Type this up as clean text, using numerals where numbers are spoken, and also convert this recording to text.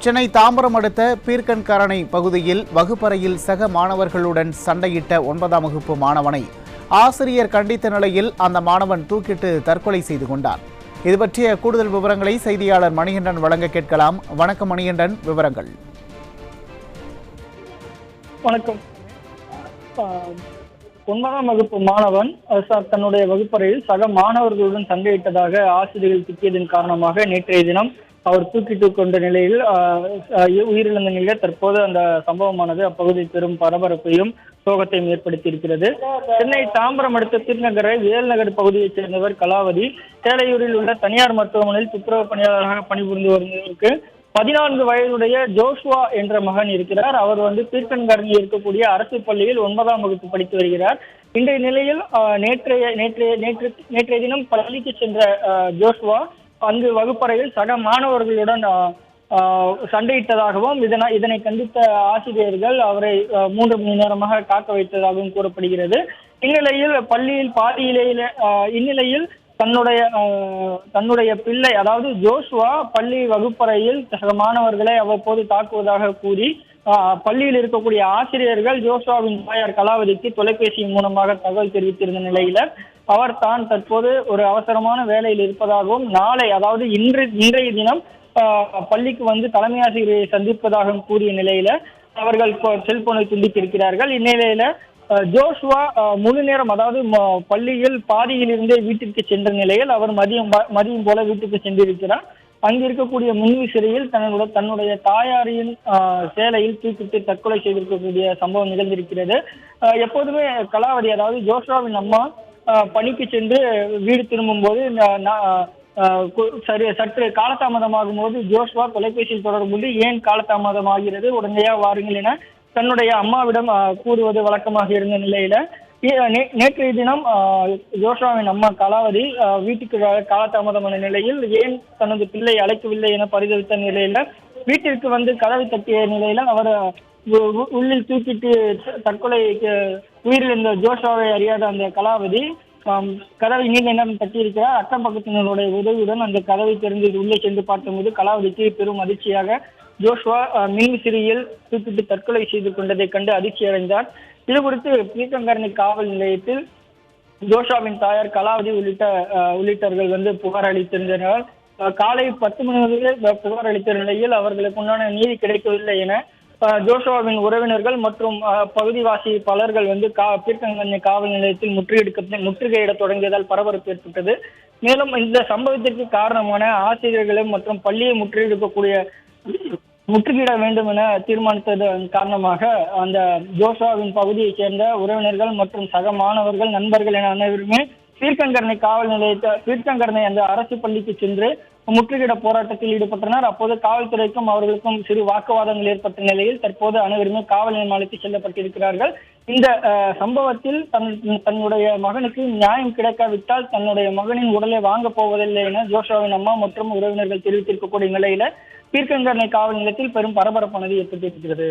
சென்னை தாம்பரம் அடுத்த பீர்க்கன்காரணை பகுதியில் வகுப்பறையில் சக மாணவர்களுடன் சண்டையிட்ட 9ஆம் வகுப்பு மாணவனை ஆசிரியர் கண்டித்த நிலையில் அந்த மாணவன் தூக்கிட்டு தற்கொலை செய்து கொண்டார். இது பற்றிய கூடுதல் விவரங்களை செய்தியாளர் மணிகண்டன் வழங்க கேட்கலாம். வணக்கம் மணிகண்டன், விவரங்கள். வணக்கம். 9ஆம் வகுப்பு மாணவன் தன்னுடைய வகுப்பறையில் சக மாணவர்களுடன் சண்டையிட்டதாக ஆசிரியர்கள் திட்டியதன் காரணமாக நேற்றைய தினம் அவர் தூக்கிட்டு கொண்ட நிலையில் உயிரிழந்த நிலையில் தற்போது அந்த சம்பவமானது அப்பகுதியில் பெரும் பரபரப்பையும் சோகத்தையும் ஏற்படுத்தியிருக்கிறது. சென்னை தாம்பரம் அடுத்த திருநகரை வேல்நகர் பகுதியைச் சேர்ந்தவர் கலாவதி சேலையூரில் உள்ள தனியார் மருத்துவமனையில் துப்புரவு பணியாளராக பணிபுரிந்து வருவதற்கு 14 வயதுடைய ஜோஷுவா என்ற மகன் இருக்கிறார். அவர் பீர்க்கன்காரணியில் இருக்கக்கூடிய அரசு பள்ளியில் 9ஆம் வகுப்பு படித்து வருகிறார். இன்றைய நிலையில் நேற்றைய தினம் பள்ளிக்கு சென்ற ஜோஷுவா அங்கு வகுப்பறையில் சக மாணவர்களுடன் சண்டையிட்டதாகவும் இதனை கண்டித்த ஆசிரியர்கள் அவரை 3 மணி நேரமாக காக்க வைத்ததாகவும் கூறப்படுகிறது. இந்நிலையில் பள்ளியில் தன்னுடைய பிள்ளை அதாவது ஜோஷுவா பள்ளி வகுப்பறையில் சக மாணவர்களை அவ்வப்போது தாக்குவதாக கூறி பள்ளியில் இருக்கக்கூடிய ஆசிரியர்கள் ஜோஷுவாவின் தாயார் கலாவதிக்கு தொலைபேசி மூலமாக தகவல் தெரிவித்திருந்த நிலையில அவர் தான் தற்போது ஒரு அவசரமான வேலையில் இருப்பதாகவும் நாளை அதாவது இன்றைய தினம் பள்ளிக்கு தலைமை ஆசிரியரை சந்திப்பதாகவும் கூறிய நிலையில அவர்கள் செல்போனை துண்டித்திருக்கிறார்கள். இந்நிலையில ஜோஷுவா முழு நேரம் அதாவது பள்ளியில் பாதியில் இருந்தே வீட்டிற்கு சென்ற நிலையில் அவர் மதியம் போல வீட்டுக்கு சென்றிருக்கிறார். அங்கு இருக்கக்கூடிய மின்விசிறியில் தன்னுடைய தாயாரின் சேலையில் தூக்கிட்டு தற்கொலை செய்திருக்கக்கூடிய சம்பவம் நிகழ்ந்திருக்கிறது. எப்போதுமே கலாவதி அதாவது ஜோஷுவாவின் அம்மா பணிக்கு சென்று வீடு திரும்பும் போது சற்று காலதாமதமாகும் போது ஜோஷுவா தொலைபேசியில் தொடர்பு ஏன் காலதாமதம் ஆகிறது, உடனடியாக வாருங்கள் என தன்னுடைய அம்மாவிடம் கூறுவது வழக்கமாக இருந்த நிலையில நேற்றைய தினம் ஜோஷுவாவின் அம்மா கலாவதி வீட்டுக்கு காலதாமதமான நிலையில் ஏன் தனது பிள்ளை அழைக்கவில்லை என பரிதவித்த நிலையில வீட்டிற்கு கதவை தட்டிய நிலையில அவர் உள்ளில் தூக்கிட்டு தற்கொலைக்கு உயிரிழந்த ஜோஷுவாவை அறியாத அந்த கலாவதி கதவை நீண்ட நேரம் தட்டியிருக்கிறார். அக்கம் பக்கத்தினருடைய உதவியுடன் அந்த கதவை திறந்து உள்ளே சென்று பார்த்தபோது கலாவதிக்கு பெரும் அதிர்ச்சியாக ஜோஷுவா மின்விசிறியில் தூக்கிட்டு தற்கொலை செய்து கொண்டதை கண்டு அதிர்ச்சி அடைந்தார். இது குறித்து பீர்க்கன்காரணை காவல் நிலையத்தில் ஜோஷுவாவின் தாயார் கலாவதி உள்ளிட்டவர்கள் புகார் அளித்திருந்தனர். காலை 10 மணி முதல் புகார் அளித்த நிலையில் அவர்களுக்கு உண்டான நீதி கிடைக்கவில்லை என ஜோஷுவாவின் உறவினர்கள் மற்றும் பகுதிவாசி பலர்கள் பீர்க்கன்காரணை காவல் நிலையத்தில் முற்றுகையிட தொடங்கியதால் பரபரப்பு ஏற்பட்டது. மேலும் இந்த சம்பவத்திற்கு காரணமான ஆசிரியர்களும் மற்றும் பள்ளியை முற்றுகையிட வேண்டும் என தீர்மானித்ததன் காரணமாக அந்த ஜோஷுவாவின் பகுதியைச் சேர்ந்த உறவினர்கள் மற்றும் சக மாணவர்கள் நண்பர்கள் என அனைவருமே பீர்க்கன்காரணை பீர்க்கன்காரணை அந்த அரசு பள்ளிக்கு சென்று முற்றுகையிட போராட்டத்தில் ஈடுபட்டனர். அப்போது காவல்துறைக்கும் அவர்களுக்கும் சிறு வாக்குவாதங்கள் ஏற்பட்ட நிலையில் தற்போது அனைவருமே காவல் நிலையம் அழைத்து செல்லப்பட்டிருக்கிறார்கள். இந்த சம்பவத்தில் தன்னுடைய மகனுக்கு நியாயம் கிடைக்காவிட்டால் தன்னுடைய மகனின் உடலை வாங்கப் போவதில்லை என ஜோஷுவாவின் அம்மா மற்றும் உறவினர்கள் தெரிவித்திருக்கக்கூடிய நிலையில பீர்க்கன்காரணை காவல் நிலையத்தில் பெரும் பரபரப்பானது ஏற்பட்டிருக்கிறது.